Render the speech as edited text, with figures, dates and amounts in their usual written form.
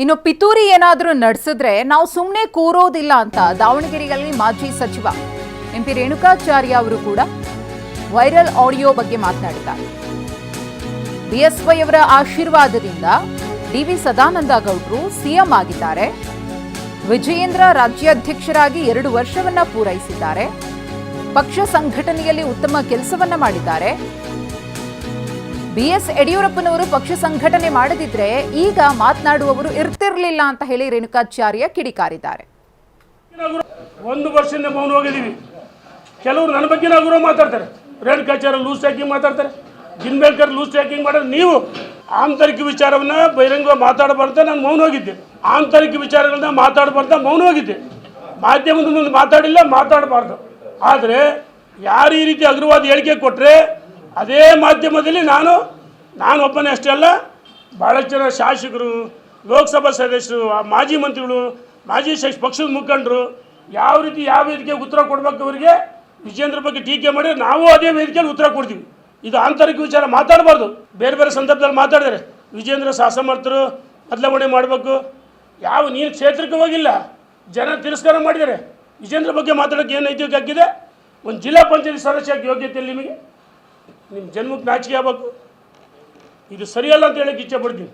ಇನ್ನು ಪಿತೂರಿ ಏನಾದರೂ ನಡೆಸಿದ್ರೆ ನಾವು ಸುಮ್ಮನೆ ಕೂರೋದಿಲ್ಲ ಅಂತ ದಾವಣಗೆರೆಯಲ್ಲಿ ಮಾಜಿ ಸಚಿವ ಎಂಪಿ ರೇಣುಕಾಚಾರ್ಯ ಅವರು ಕೂಡ ವೈರಲ್ ಆಡಿಯೋ ಬಗ್ಗೆ ಮಾತನಾಡಿದ್ದಾರೆ. ಬಿಎಸ್ವೈ ಅವರ ಆಶೀರ್ವಾದದಿಂದ ಡಿವಿ ಸದಾನಂದ ಗೌಡರು ಸಿಎಂ ಆಗಿದ್ದಾರೆ. ವಿಜಯೇಂದ್ರ ರಾಜ್ಯಾಧ್ಯಕ್ಷರಾಗಿ 2 ವರ್ಷವನ್ನ ಪೂರೈಸಿದ್ದಾರೆ. ಪಕ್ಷ ಸಂಘಟನೆಯಲ್ಲಿ ಉತ್ತಮ ಕೆಲಸವನ್ನ ಮಾಡಿದ್ದಾರೆ. ಬಿಎಸ್ ಯಡಿಯೂರಪ್ಪನವರು ಪಕ್ಷ ಸಂಘಟನೆ ಮಾಡದಿದ್ರೆ ಈಗ ಮಾತನಾಡುವವರು ಇರ್ತಿರ್ಲಿಲ್ಲ ಅಂತ ಹೇಳಿ ರೇಣುಕಾಚಾರ್ಯ ಕಿಡಿಕಾರಿದ್ದಾರೆ. 1 ವರ್ಷದಿಂದ ಮೌನ ಹೋಗಿದ್ದೀವಿ. ಕೆಲವರು ನನ್ನ ಬಗ್ಗೆ ಗುರು ಮಾತಾಡ್ತಾರೆ, ರೇಣುಕಾಚಾರ್ಯ ಲೂಸ್ ಟ್ಯಾಕಿಂಗ್ ಮಾತಾಡ್ತಾರೆ, ಜಿನ್ಬೇಲ್ಕರ್ ಲೂಸ್ ಟ್ಯಾಕಿಂಗ್ ಮಾಡೋದು. ನೀವು ಆಂತರಿಕ ವಿಚಾರವನ್ನ ಬಹಿರಂಗ ಮಾತಾಡಬಾರ್ದು. ನಾನು ಮೌನ ಹೋಗಿದ್ದೆ. ಆಂತರಿಕ ವಿಚಾರಗಳನ್ನ ಮಾತಾಡಬಾರ್ದು, ಮೌನ ಹೋಗಿದ್ದೆ. ಮಾಧ್ಯಮದ ಮುಂದೆ ಮಾತಾಡಿಲ್ಲ, ಮಾತಾಡಬಾರ್ದು. ಆದರೆ ಯಾರು ಈ ರೀತಿ ಅಗ್ರವಾದ ಹೇಳಿಕೆ ಕೊಟ್ಟರೆ ಅದೇ ಮಾಧ್ಯಮದಲ್ಲಿ ನಾನು ಒಬ್ಬನೇ ಅಷ್ಟೇ ಅಲ್ಲ, ಭಾಳಷ್ಟು ಜನ ಶಾಸಕರು, ಲೋಕಸಭಾ ಸದಸ್ಯರು, ಮಾಜಿ ಮಂತ್ರಿಗಳು, ಮಾಜಿ ಪಕ್ಷದ ಮುಖಂಡರು ಯಾವ ರೀತಿ ಯಾವ ವೇದಿಕೆಗೆ ಉತ್ತರ ಕೊಡಬೇಕು ಅವರಿಗೆ ವಿಜೇಂದ್ರ ಬಗ್ಗೆ ಟೀಕೆ ಮಾಡಿ ನಾವು ಅದೇ ವೇದಿಕೆಯಲ್ಲಿ ಉತ್ತರ ಕೊಡ್ತೀವಿ. ಇದು ಆಂತರಿಕ ವಿಚಾರ ಮಾತಾಡಬಾರ್ದು. ಬೇರೆ ಬೇರೆ ಸಂದರ್ಭದಲ್ಲಿ ಮಾತಾಡಿದರೆ ವಿಜೇಂದ್ರ ಅಸಮರ್ಥರು, ಬದಲಾವಣೆ ಮಾಡಬೇಕು. ನೀನು ಕ್ಷೇತ್ರಕ್ಕೆ ಹೋಗಿಲ್ಲ, ಜನ ತಿರಸ್ಕಾರ ಮಾಡಿದ್ದಾರೆ. ವಿಜೇಂದ್ರ ಬಗ್ಗೆ ಮಾತಾಡೋಕ್ಕೆ ಏನು ನೈತಿಕ ಹಕ್ಕಿದೆ? ಒಂದು ಜಿಲ್ಲಾ ಪಂಚಾಯತ್ ಸದಸ್ಯ ಯೋಗ್ಯತೆ ನಿಮಗೆ, ನಿಮ್ಮ ಜನ್ಮಕ್ಕೆ ನಾಚಿಕೆ ಆಗಬೇಕು. ಇದು ಸರಿಯಲ್ಲ ಅಂತ ಹೇಳಕ್ಕೆ ಇಚ್ಛೆ ಪಡ್ತೀನಿ.